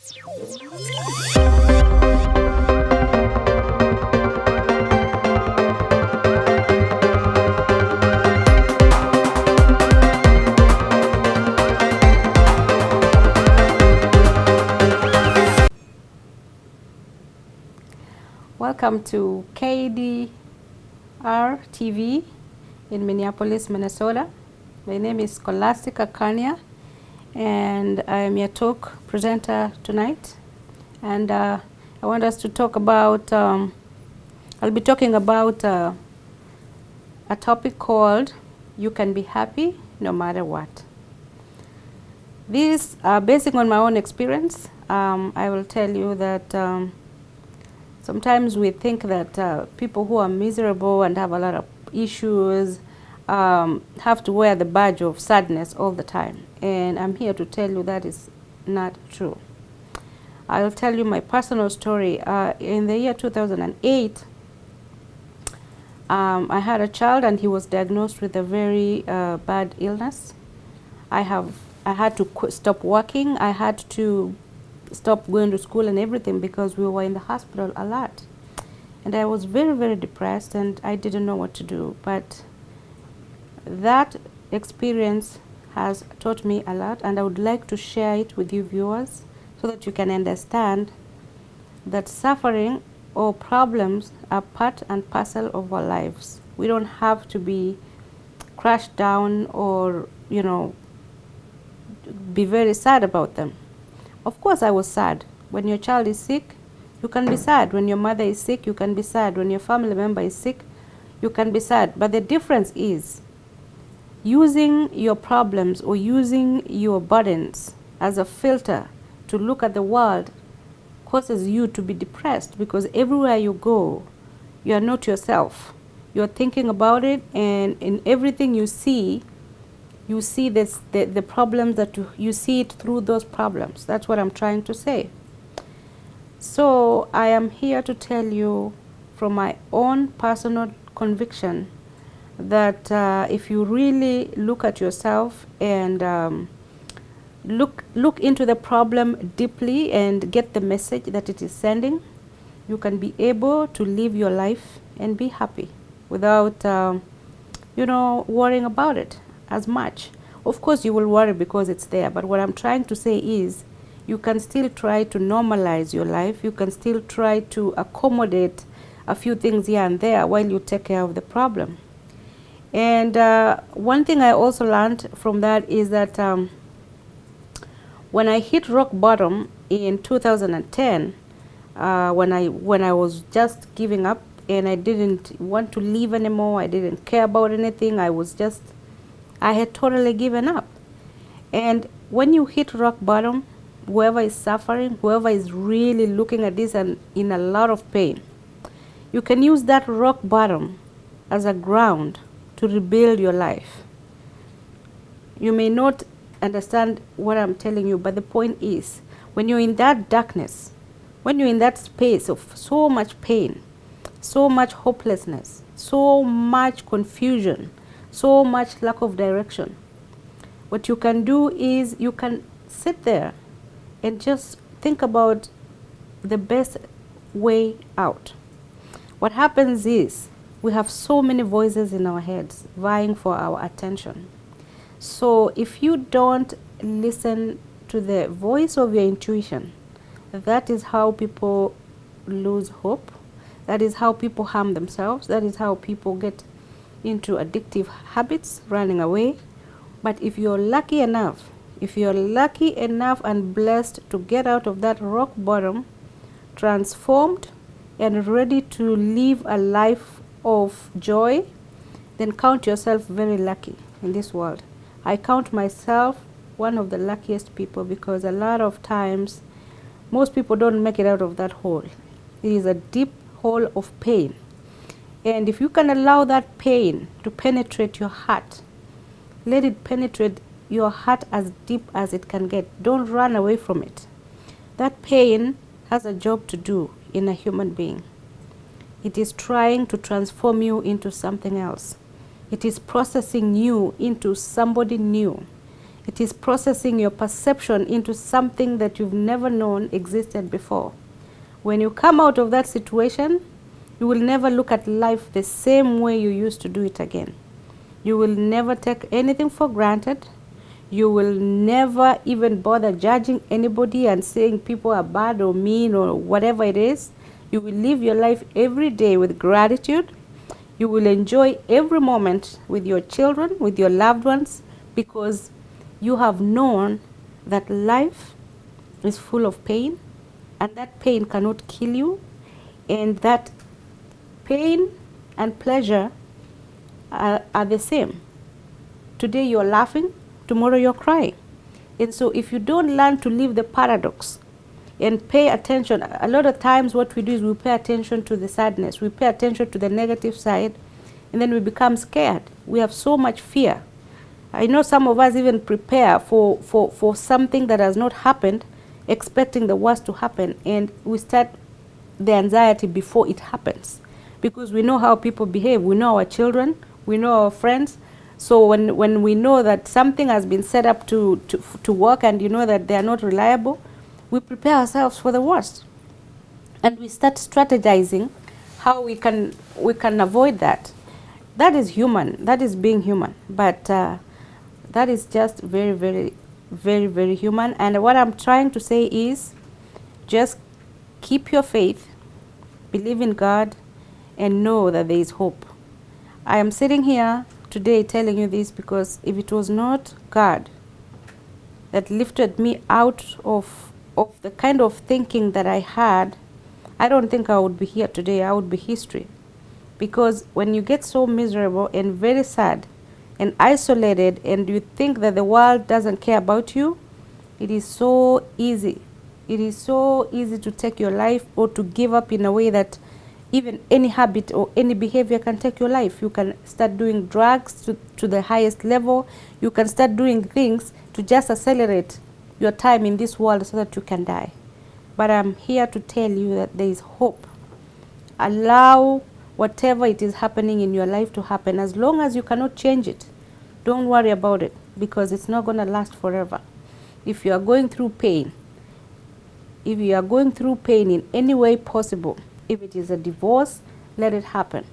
Welcome to KDRTV in Minneapolis, Minnesota. My name is Scolastica Kania, and I am your talk presenter tonight. And I want us to talk about, I'll be talking about a topic called You Can Be Happy No Matter What. This, basing on my own experience, I will tell you that sometimes we think that people who are miserable and have a lot of issues have to wear the badge of sadness all the time. And I'm here to tell you that is not true. I'll tell you my personal story. In the year 2008, I had a child and he was diagnosed with a very bad illness. I had to stop working. I had to stop going to school and everything because we were in the hospital a lot. And I was very, very depressed and I didn't know what to do. But that experience has taught me a lot, and I would like to share it with you viewers so that you can understand that suffering or problems are part and parcel of our lives. We don't have to be crushed down or, you know, be very sad about them. Of course, I was sad. When your child is sick, you can be sad. When your mother is sick, you can be sad. When your family member is sick, you can be sad. But the difference is using your problems or using your burdens as a filter to look at the world causes you to be depressed, because everywhere you go, you are not yourself. You're thinking about it, and in everything you see this, the problems that you see it through those problems. That's what I'm trying to say. So I am here to tell you from my own personal conviction that if you really look at yourself and look into the problem deeply and get the message that it is sending, you can be able to live your life and be happy without worrying about it as much. Of course, you will worry because it's there, but what I'm trying to say is you can still try to normalize your life. You can still try to accommodate a few things here and there while you take care of the problem. And one thing I also learned from that is that when I hit rock bottom in 2010, when I was just giving up and I didn't want to live anymore, I didn't care about anything, I had totally given up. And when you hit rock bottom, whoever is suffering, whoever is really looking at this and in a lot of pain, you can use that rock bottom as a ground to rebuild your life. You may not understand what I'm telling you, but the point is, when you're in that darkness, when you're in that space of so much pain, so much hopelessness, so much confusion, so much lack of direction, what you can do is you can sit there and just think about the best way out. What happens is we have so many voices in our heads vying for our attention. So if you don't listen to the voice of your intuition, that is how people lose hope. That is how people harm themselves. That is how people get into addictive habits, running away. But if you're lucky enough and blessed to get out of that rock bottom, transformed and ready to live a life of joy, then count yourself very lucky in this world. I count myself one of the luckiest people, because a lot of times most people don't make it out of that hole. It is a deep hole of pain. And if you can allow that pain to penetrate your heart, let it penetrate your heart as deep as it can get. Don't run away from it. That pain has a job to do in a human being. It is trying to transform you into something else. It is processing you into somebody new. It is processing your perception into something that you've never known existed before. When you come out of that situation, you will never look at life the same way you used to do it again. You will never take anything for granted. You will never even bother judging anybody and saying people are bad or mean or whatever it is. You will live your life every day with gratitude. You will enjoy every moment with your children, with your loved ones, because you have known that life is full of pain, and that pain cannot kill you, and that pain and pleasure are the same. Today you're laughing, tomorrow you're crying. And so if you don't learn to live the paradox and pay attention, a lot of times what we do is we pay attention to the sadness, we pay attention to the negative side, and then we become scared. We have so much fear. I know some of us even prepare for something that has not happened, expecting the worst to happen, and we start the anxiety before it happens, because we know how people behave. We know our children, we know our friends. So when we know that something has been set up to work, and you know that they are not reliable, we prepare ourselves for the worst, and we start strategizing how we can avoid that. That is human. That is being human. But that is just very, very, very, very human. And what I'm trying to say is, just keep your faith, believe in God, and know that there is hope. I am sitting here today telling you this because if it was not God that lifted me out of the kind of thinking that I had, I don't think I would be here today. I would be history. Because when you get so miserable and very sad and isolated, and you think that the world doesn't care about you, it is so easy. It is so easy to take your life, or to give up in a way that even any habit or any behavior can take your life. You can start doing drugs to the highest level. You can start doing things to just accelerate your time in this world so that you can die. But I'm here to tell you that there is hope. Allow whatever it is happening in your life to happen. As long as you cannot change it, don't worry about it, because it's not going to last forever. If you are going through pain, if you are going through pain in any way possible, if it is a divorce, let it happen.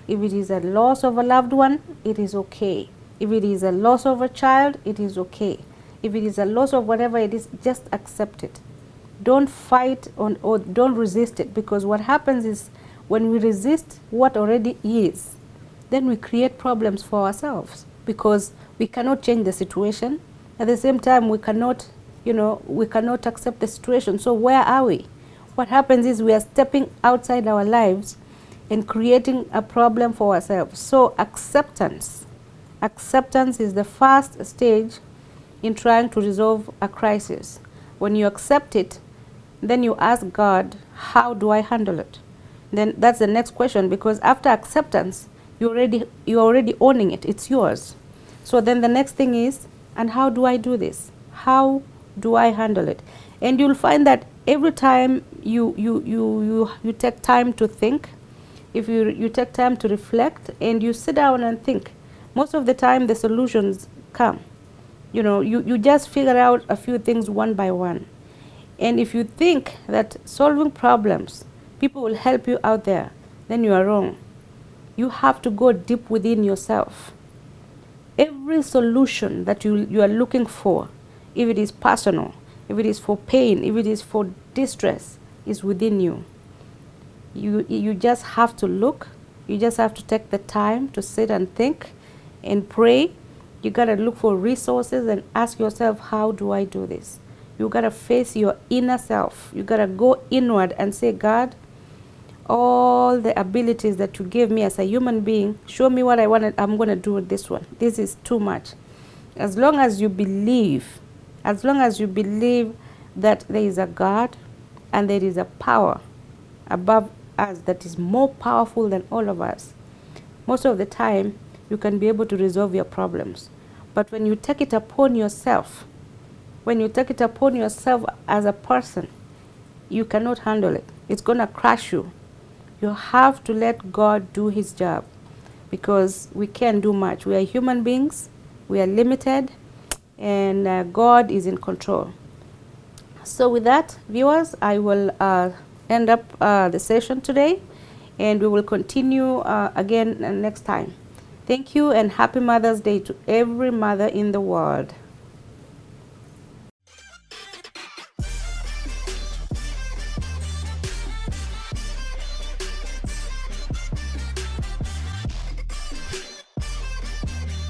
If it is a loss of a loved one, it is okay. If it is a loss of a child, it is okay. If it is a loss of whatever it is, just accept it. Don't fight on, or don't resist it, because what happens is, when we resist what already is, then we create problems for ourselves, because we cannot change the situation. At the same time, we cannot accept the situation. So where are we? What happens is we are stepping outside our lives and creating a problem for ourselves. So acceptance is the first stage in trying to resolve a crisis. When you accept it, then you ask God, how do I handle it? Then that's the next question, because after acceptance, you're already owning it. It's yours. So then the next thing is, and how do I do this? How do I handle it? And you'll find that every time you take time to think, if you take time to reflect and you sit down and think, most of the time the solutions come. You just figure out a few things one by one. And if you think that solving problems, people will help you out there, then you are wrong. You have to go deep within yourself. Every solution that you are looking for, if it is personal, if it is for pain, if it is for distress, is within you. You just have to look. You just have to take the time to sit and think and pray. You got to look for resources and ask yourself, how do I do this? You got to face your inner self. You got to go inward and say, God, all the abilities that you gave me as a human being, show me what I wanted. I'm going to do with this one. This is too much. As long as you believe that there is a God and there is a power above us that is more powerful than all of us, most of the time you can be able to resolve your problems. But when you take it upon yourself, as a person, you cannot handle it. It's going to crush you. You have to let God do his job, because we can't do much. We are human beings. We are limited. and God is in control. So with that, viewers, I will end up the session today, and we will continue again next time. Thank you, and happy Mother's Day to every mother in the world.